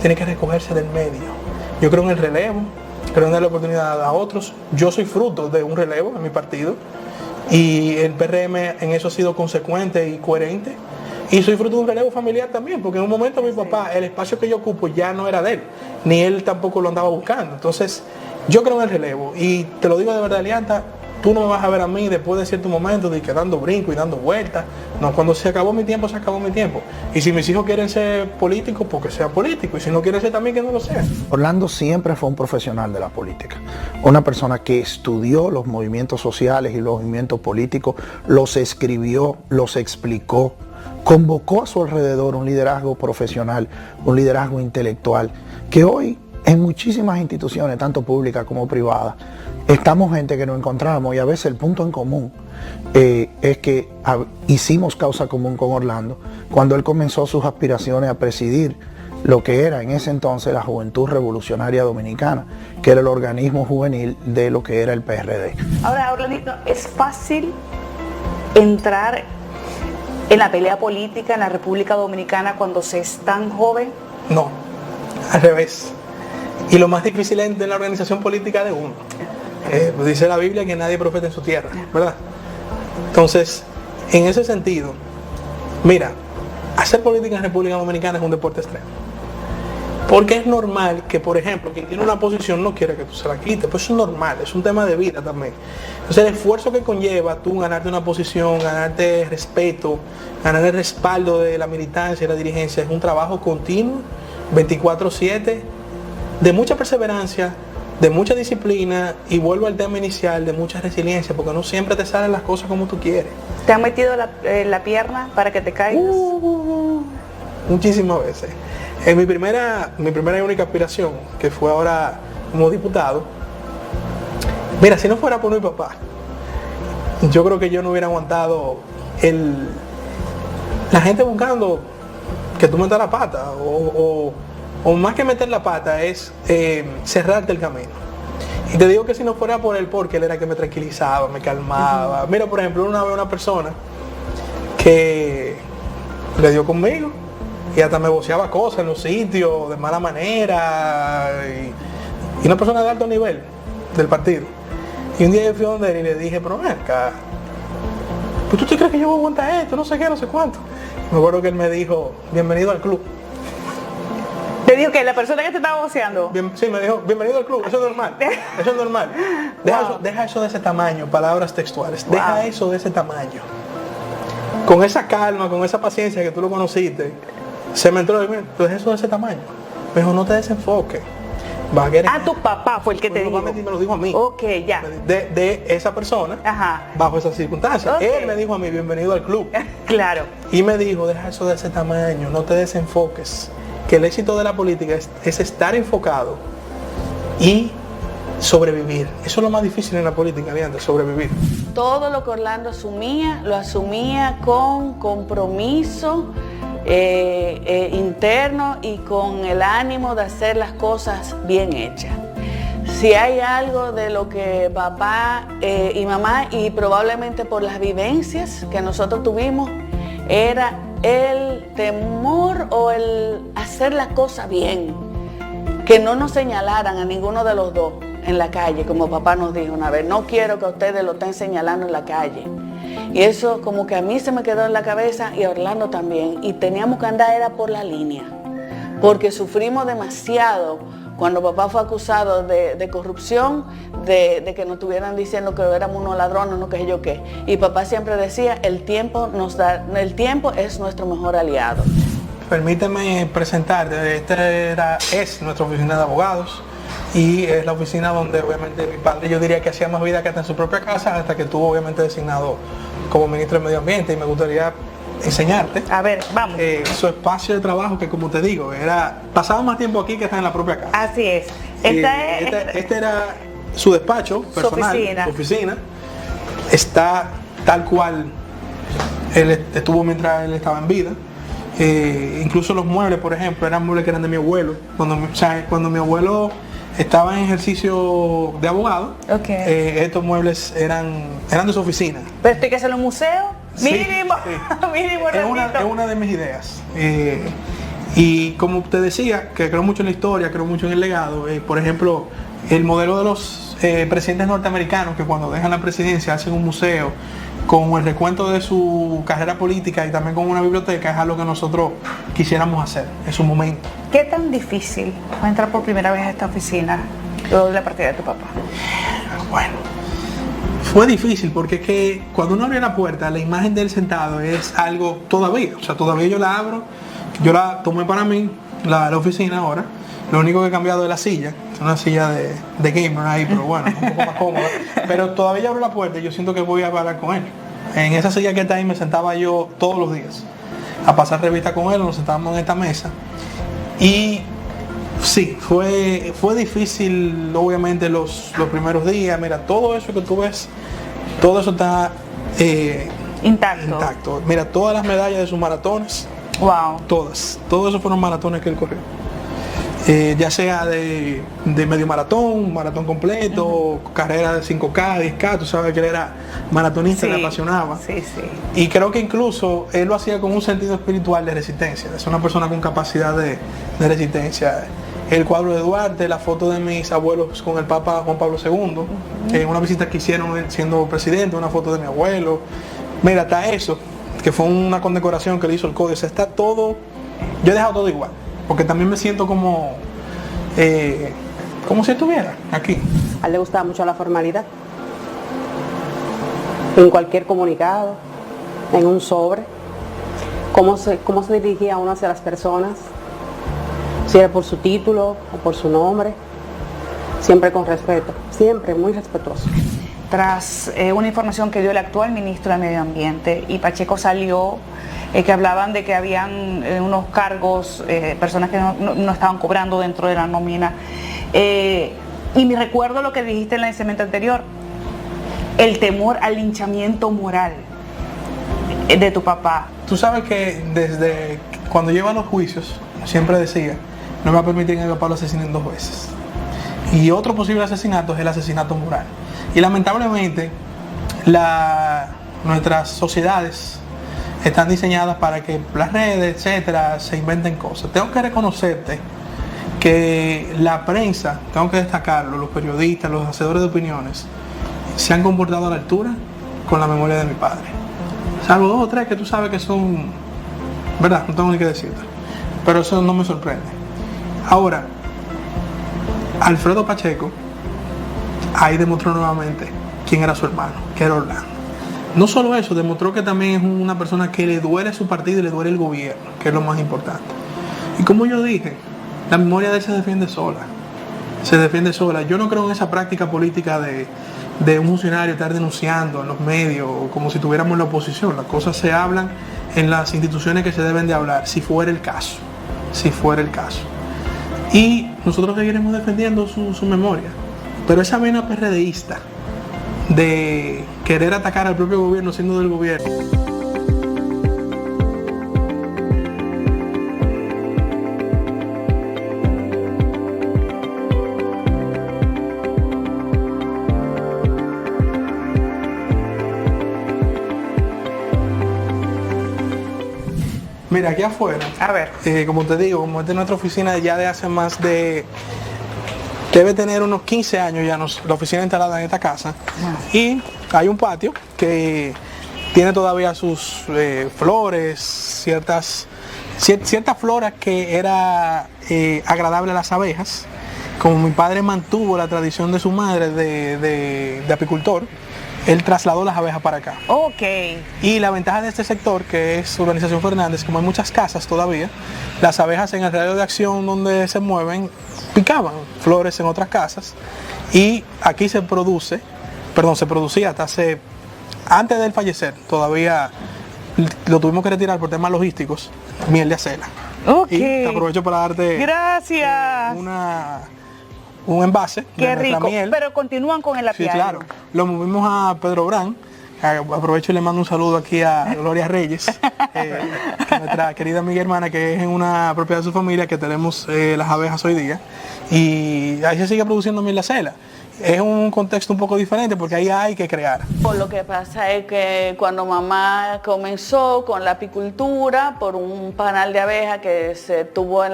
tiene que recogerse del medio. Yo creo en el relevo, creo en darle oportunidad a otros. Yo soy fruto de un relevo en mi partido y el PRM en eso ha sido consecuente y coherente. Y soy fruto de un relevo familiar también, porque en un momento mi papá, el espacio que yo ocupo ya no era de él, ni él tampoco lo andaba buscando. Entonces, yo creo en el relevo y te lo digo de verdad, Elianta, tú no me vas a ver a mí después de cierto momento de que dando brinco y dando vueltas. No, cuando se acabó mi tiempo, se acabó mi tiempo. Y si mis hijos quieren ser políticos, pues que sea político. Y si no quieren ser también, que no lo sean. Orlando siempre fue un profesional de la política. Una persona que estudió los movimientos sociales y los movimientos políticos, los escribió, los explicó, convocó a su alrededor un liderazgo profesional, un liderazgo intelectual, que hoy en muchísimas instituciones, tanto públicas como privadas, estamos gente que nos encontramos y a veces el punto en común es que hicimos causa común con Orlando cuando él comenzó sus aspiraciones a presidir lo que era en ese entonces la Juventud Revolucionaria Dominicana, que era el organismo juvenil de lo que era el PRD. Ahora, Orlandito, ¿es fácil entrar en la pelea política en la República Dominicana cuando se es tan joven? No, al revés. Y lo más difícil es de la organización política de uno. Pues dice la Biblia que nadie profeta en su tierra, ¿verdad? Entonces, en ese sentido, mira, hacer política en República Dominicana es un deporte extremo. Porque es normal que, por ejemplo, quien tiene una posición no quiere que tú se la quites, pues eso es normal, es un tema de vida también. Entonces el esfuerzo que conlleva tú ganarte una posición, ganarte respeto, ganar el respaldo de la militancia y la dirigencia, es un trabajo continuo, 24/7, de mucha perseverancia, de mucha disciplina, y vuelvo al tema inicial, de mucha resiliencia, porque no siempre te salen las cosas como tú quieres. ¿Te han metido la pierna para que te caigas? Muchísimas veces. En mi primera y única aspiración, que fue ahora como diputado, mira, si no fuera por mi papá, yo creo que yo no hubiera aguantado la gente buscando que tú metas la pata, o más que meter la pata es cerrarte el camino. Y te digo que si no fuera por él, porque él era que me tranquilizaba, me calmaba. Mira, por ejemplo, una vez una persona que le dio conmigo y hasta me voceaba cosas en los sitios de mala manera, y una persona de alto nivel del partido. Y un día yo fui donde él y le dije, pero ven acá, ¿pues tú te crees que yo voy a aguantar esto? No sé qué, no sé cuánto. Me acuerdo que él me dijo, bienvenido al club. ¿Te dijo que la persona que te estaba voceando? Sí, me dijo, bienvenido al club, eso es normal, eso es normal. Deja eso de ese tamaño, palabras textuales, deja eso de ese tamaño. Con esa calma, con esa paciencia que tú lo conociste, se me entró, entonces eso de ese tamaño. Me dijo, no te desenfoques. Tu papá fue el que te dijo. Me lo dijo a mí. Ok, ya. De esa persona, bajo esas circunstancias. Okay. Él me dijo a mí, bienvenido al club. Claro. Y me dijo, deja eso de ese tamaño, no te desenfoques. Que el éxito de la política es estar enfocado y sobrevivir. Eso es lo más difícil en la política, Leandro, sobrevivir. Todo lo que Orlando asumía, lo asumía con compromiso interno y con el ánimo de hacer las cosas bien hechas. Si hay algo de lo que papá y mamá, y probablemente por las vivencias que nosotros tuvimos, era el temor o el hacer la cosa bien. que no nos señalaran a ninguno de los dos en la calle, como papá nos dijo una vez, no quiero que ustedes lo estén señalando en la calle. Y eso como que a mí se me quedó en la cabeza y a Orlando también, y teníamos que andar era por la línea, porque sufrimos demasiado cuando papá fue acusado de corrupción, de que nos estuvieran diciendo que éramos unos ladrones, no que sé yo qué. Y papá siempre decía, el tiempo es nuestro mejor aliado. Permíteme presentarte, es nuestra oficina de abogados y es la oficina donde obviamente mi padre, yo diría que hacía más vida que hasta en su propia casa, hasta que estuvo obviamente designado como ministro de Medio Ambiente, y me gustaría enseñarte. A ver, vamos. Su espacio de trabajo, que como te digo, pasaba más tiempo aquí que está en la propia casa. Así es. Este era su despacho personal, su oficina. Está tal cual él estuvo mientras él estaba en vida. Incluso los muebles, por ejemplo, eran muebles que eran de mi abuelo. Cuando mi abuelo estaba en ejercicio de abogado, estos muebles eran de su oficina. Pero esto hay que hacerlo en un museo. Mínimo, sí. mínimo. Es una de mis ideas. Y como usted decía, que creo mucho en la historia, creo mucho en el legado. Por ejemplo, el modelo de los presidentes norteamericanos, que cuando dejan la presidencia hacen un museo con el recuento de su carrera política y también con una biblioteca, es algo que nosotros quisiéramos hacer en su momento. ¿Qué tan difícil fue entrar por primera vez a esta oficina luego de la partida de tu papá? Bueno, fue difícil porque es que cuando uno abre la puerta, la imagen de él sentado es algo todavía, todavía yo la abro, yo la tomé para mí, la oficina ahora. Lo único que he cambiado es la silla, es una silla de gamer ahí, pero bueno, un poco más cómoda. Pero todavía abro la puerta y yo siento que voy a hablar con él. En esa silla que está ahí me sentaba yo todos los días a pasar revista con él, nos sentábamos en esta mesa. Y sí, fue difícil, obviamente, los primeros días. Mira, todo eso que tú ves, todo eso está intacto. Mira, todas las medallas de sus maratones, todos esos fueron maratones que él corrió. Ya sea de medio maratón, maratón completo, carrera de 5K, 10K, tú sabes que él era maratonista, le apasionaba. Y creo que incluso él lo hacía con un sentido espiritual de resistencia. Es una persona con capacidad de resistencia. El cuadro de Duarte, la foto de mis abuelos con el Papa Juan Pablo II, una visita que hicieron siendo presidente, una foto de mi abuelo. Mira, está eso, que fue una condecoración que le hizo el código. O sea, está todo, yo he dejado todo igual. Porque también me siento como si estuviera aquí. A él le gustaba mucho la formalidad. En cualquier comunicado, en un sobre, cómo se dirigía uno hacia las personas, si era por su título o por su nombre, siempre con respeto, siempre muy respetuoso. Tras una información que dio el actual ministro de Medio Ambiente, y Pacheco salió, que hablaban de que habían unos cargos, personas que no estaban cobrando dentro de la nómina. Y me recuerdo lo que dijiste en el segmento anterior, el temor al linchamiento moral de tu papá. Tú sabes que desde cuando yo iba a los juicios, siempre decía, no me va a permitir que mi papá lo asesinen 2 veces. Y otro posible asesinato es el asesinato moral. Y lamentablemente, nuestras sociedades están diseñadas para que las redes, etcétera, se inventen cosas. Tengo que reconocerte que la prensa, tengo que destacarlo, los periodistas, los hacedores de opiniones, se han comportado a la altura con la memoria de mi padre. Salvo 2 o 3 que tú sabes que son, verdad, no tengo ni que decirte. Pero eso no me sorprende. Ahora, Alfredo Pacheco, ahí demostró nuevamente quién era su hermano, que era Orlando. No solo eso, demostró que también es una persona que le duele su partido y le duele el gobierno, que es lo más importante. Y como yo dije, la memoria de él se defiende sola. Se defiende sola. Yo no creo en esa práctica política de un funcionario estar denunciando en los medios como si tuviéramos la oposición. Las cosas se hablan en las instituciones que se deben de hablar, si fuera el caso. Si fuera el caso. Y nosotros seguiremos defendiendo su memoria. Pero esa vena PRDista de querer atacar al propio gobierno siendo del gobierno. Mira, aquí afuera, A ver. como te digo, como esta es nuestra oficina ya de hace más de... Debe tener unos 15 años ya la oficina instalada en esta casa. Y hay un patio que tiene todavía sus flores, ciertas floras que era agradable a las abejas. Como mi padre mantuvo la tradición de su madre de apicultor, él trasladó las abejas para acá. Ok. Y la ventaja de este sector, que es Urbanización Fernández, como hay muchas casas todavía, las abejas en el radio de acción donde se mueven, picaban flores en otras casas. Y aquí se producía hasta antes de él fallecer, todavía lo tuvimos que retirar por temas logísticos, miel de acela. Ok. Y te aprovecho para darte Gracias. un envase Qué de nuestra rico. miel. Pero continúan con el Sí, apiario. claro. Lo movimos a Pedro Brán. Aprovecho y le mando un saludo aquí a Gloria Reyes, nuestra querida amiga y hermana, que es en una propiedad de su familia que tenemos las abejas hoy día. Y ahí se sigue produciendo miel de acela. Es un contexto un poco diferente porque ahí hay que crear. Lo que pasa es que cuando mamá comenzó con la apicultura, por un panal de abejas que se tuvo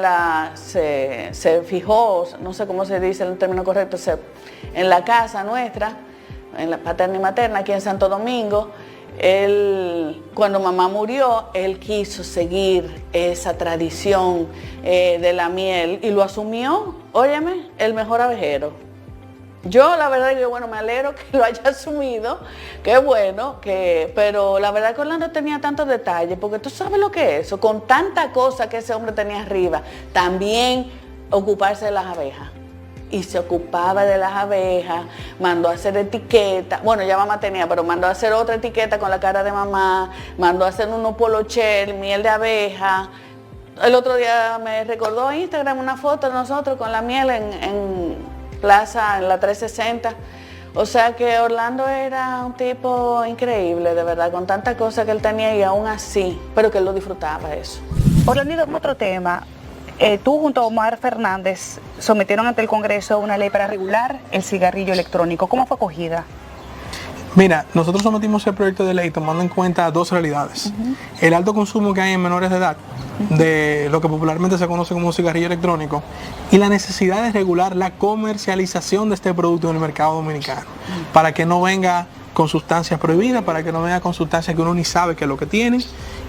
se fijó, no sé cómo se dice el término correcto, en la casa nuestra, en la paterna y materna, aquí en Santo Domingo, cuando mamá murió, él quiso seguir esa tradición de la miel y lo asumió, óyeme, el mejor abejero. Yo la verdad que bueno, me alegro que lo haya asumido, qué bueno, pero la verdad que Orlando tenía tantos detalles, porque tú sabes lo que es eso, con tanta cosa que ese hombre tenía arriba, también ocuparse de las abejas. Y se ocupaba de las abejas, mandó a hacer etiquetas, bueno ya mamá tenía, pero mandó a hacer otra etiqueta con la cara de mamá, mandó a hacer unos polochel, miel de abeja. El otro día me recordó en Instagram una foto de nosotros con la miel en Plaza, en la 360. O sea que Orlando era un tipo increíble, de verdad, con tantas cosas que él tenía y aún así, pero que él lo disfrutaba eso. Orlando, otro tema. Tú junto a Omar Fernández sometieron ante el Congreso una ley para regular el cigarrillo electrónico. ¿Cómo fue acogida? Mira, nosotros sometimos el proyecto de ley tomando en cuenta dos realidades. El alto consumo que hay en menores de edad, de lo que popularmente se conoce como cigarrillo electrónico, y la necesidad de regular la comercialización de este producto en el mercado dominicano, para que no venga con sustancias prohibidas, para que no venga con sustancias que uno ni sabe qué es lo que tienen.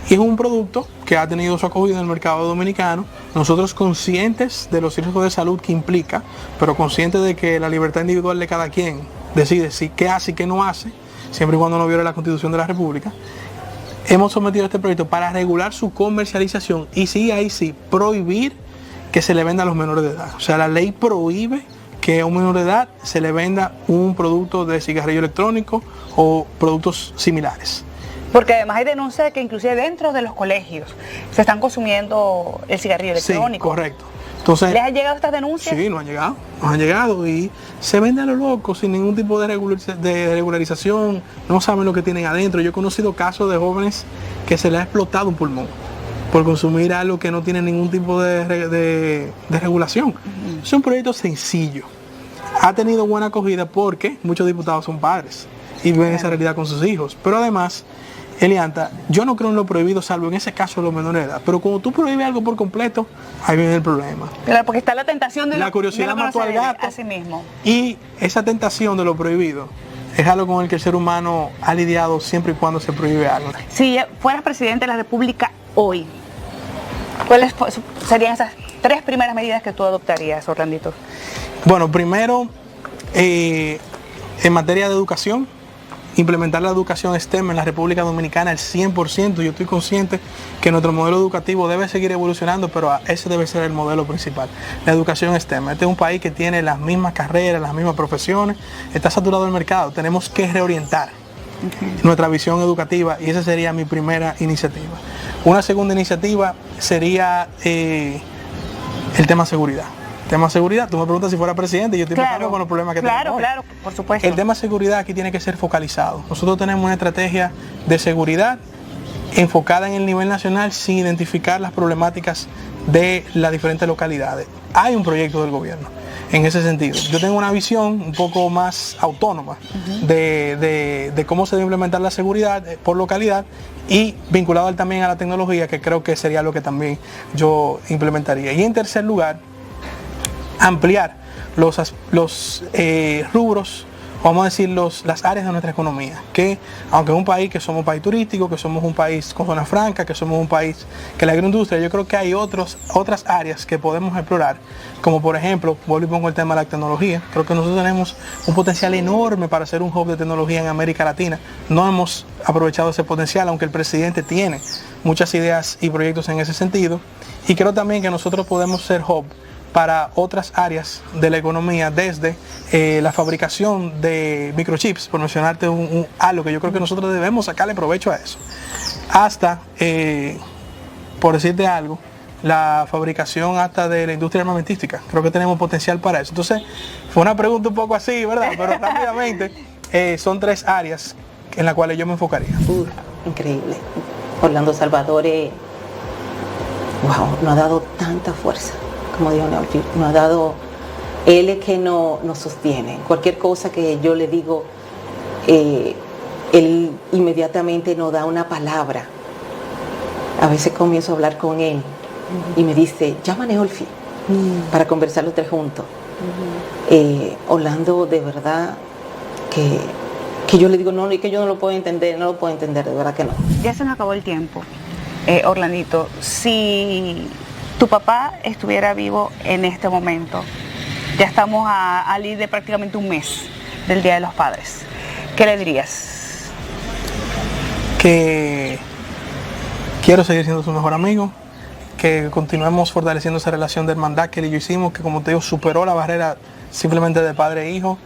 Y es un producto que ha tenido su acogida en el mercado dominicano, nosotros conscientes de los riesgos de salud que implica, pero conscientes de que la libertad individual de cada quien decide si qué hace y qué no hace, siempre y cuando no viole la Constitución de la República. Hemos sometido este proyecto para regular su comercialización y sí, ahí sí, prohibir que se le venda a los menores de edad. O sea, la ley prohíbe que a un menor de edad se le venda un producto de cigarrillo electrónico o productos similares. Porque además hay denuncias de que inclusive dentro de los colegios se están consumiendo el cigarrillo electrónico. Sí, correcto. Entonces, ¿les han llegado estas denuncias? Sí, nos han llegado y se vende a lo loco sin ningún tipo de regularización, no saben lo que tienen adentro. Yo he conocido casos de jóvenes que se les ha explotado un pulmón por consumir algo que no tiene ningún tipo de regulación. Es un proyecto sencillo, ha tenido buena acogida porque muchos diputados son padres y viven esa realidad con sus hijos, pero además, Elianta, yo no creo en lo prohibido, salvo en ese caso de los menores de edad. Pero cuando tú prohíbes algo por completo, ahí viene el problema. Claro, porque está la tentación de la curiosidad mató al gato. Así mismo. Y esa tentación de lo prohibido es algo con el que el ser humano ha lidiado siempre y cuando se prohíbe algo. Si fueras presidente de la República hoy, ¿cuáles serían esas 3 primeras medidas que tú adoptarías, Orlandito? Bueno, primero, en materia de educación, implementar la educación STEM en la República Dominicana al 100%. Yo estoy consciente que nuestro modelo educativo debe seguir evolucionando, pero ese debe ser el modelo principal, la educación STEM. Este es un país que tiene las mismas carreras, las mismas profesiones, está saturado el mercado, tenemos que reorientar nuestra visión educativa y esa sería mi primera iniciativa. Una segunda iniciativa sería el tema seguridad. Tema seguridad, tú me preguntas si fuera presidente y yo estoy pensando con los problemas que tenemos hoy. Claro, por supuesto. El tema seguridad aquí tiene que ser focalizado. Nosotros tenemos una estrategia de seguridad enfocada en el nivel nacional sin identificar las problemáticas de las diferentes localidades. Hay un proyecto del gobierno. en ese sentido. Yo tengo una visión un poco más autónoma de cómo se debe implementar la seguridad por localidad y vinculado también a la tecnología, que creo que sería lo que también yo implementaría. Y en tercer lugar, ampliar los rubros, vamos a decir, las áreas de nuestra economía, que aunque es un país que somos un país turístico, que somos un país con zona franca, que somos un país que la agroindustria, yo creo que hay otras áreas que podemos explorar, como por ejemplo, vuelvo y pongo el tema de la tecnología. Creo que nosotros tenemos un potencial enorme para ser un hub de tecnología en América Latina. No hemos aprovechado ese potencial, aunque el presidente tiene muchas ideas y proyectos en ese sentido, y creo también que nosotros podemos ser hub para otras áreas de la economía, desde la fabricación de microchips, por mencionarte algo que yo creo que nosotros debemos sacarle provecho a eso, hasta, por decirte algo, la fabricación hasta de la industria armamentística. Creo que tenemos potencial para eso. Entonces, fue una pregunta un poco así, ¿verdad? Pero rápidamente, son 3 áreas en las cuales yo me enfocaría. Increíble. Orlando Salvador, wow, nos ha dado tanta fuerza. Como dijo Neolfi, nos ha dado, él es que nos sostiene. Cualquier cosa que yo le digo, él inmediatamente nos da una palabra. A veces comienzo a hablar con él y me dice, llama a Neolfi para conversar los 3 juntos. Orlando, de verdad, que yo le digo, no, y que yo no lo puedo entender, de verdad que no. Ya se nos acabó el tiempo. Orlandito, si tu papá estuviera vivo en este momento, ya estamos a de prácticamente un mes del Día de los Padres, ¿qué le dirías? Que quiero seguir siendo su mejor amigo, que continuemos fortaleciendo esa relación de hermandad que él y yo hicimos, que como te digo, superó la barrera simplemente de padre e hijo,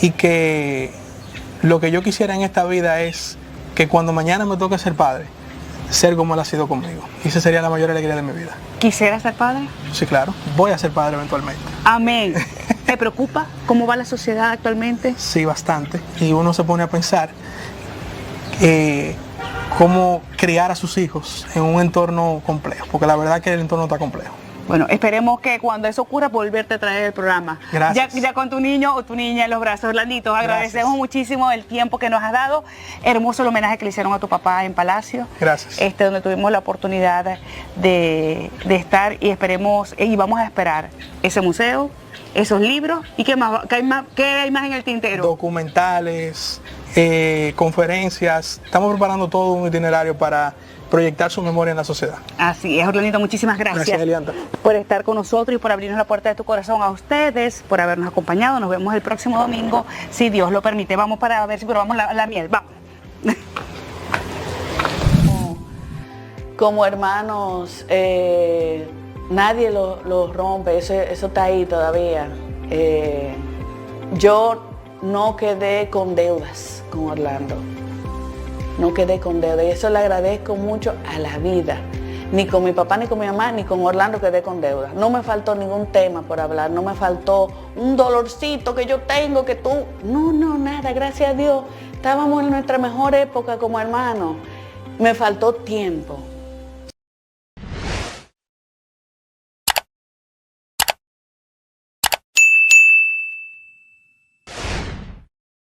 y que lo que yo quisiera en esta vida es que cuando mañana me toque ser padre, ser como él ha sido conmigo. Y esa sería la mayor alegría de mi vida. ¿Quisiera ser padre? Sí, claro. Voy a ser padre eventualmente. Amén. ¿Te preocupa cómo va la sociedad actualmente? Sí, bastante. Y uno se pone a pensar cómo criar a sus hijos en un entorno complejo, porque la verdad es que el entorno está complejo. Bueno, esperemos que cuando eso ocurra volverte a traer el programa. Gracias. Ya con tu niño o tu niña en los brazos. Orlandito, agradecemos muchísimo el tiempo que nos has dado. Hermoso el homenaje que le hicieron a tu papá en Palacio. Gracias. Donde tuvimos la oportunidad de estar, y esperemos, y vamos a esperar ese museo, esos libros, y qué hay más en el tintero. Documentales, conferencias. Estamos preparando todo un itinerario para proyectar su memoria en la sociedad. Así es, Orlandito, muchísimas gracias. Gracias, Elianta, por estar con nosotros y por abrirnos la puerta de tu corazón. A ustedes por habernos acompañado. Nos vemos el próximo domingo, si Dios lo permite. Vamos para ver si probamos la miel. Vamos. Como hermanos, nadie lo rompe, eso está ahí todavía. Yo no quedé con deudas con Orlando. No quedé con deuda, y eso le agradezco mucho a la vida. Ni con mi papá, ni con mi mamá, ni con Orlando quedé con deuda. No me faltó ningún tema por hablar, no me faltó un dolorcito que yo tengo, que tú... No, nada, gracias a Dios. Estábamos en nuestra mejor época como hermanos. Me faltó tiempo,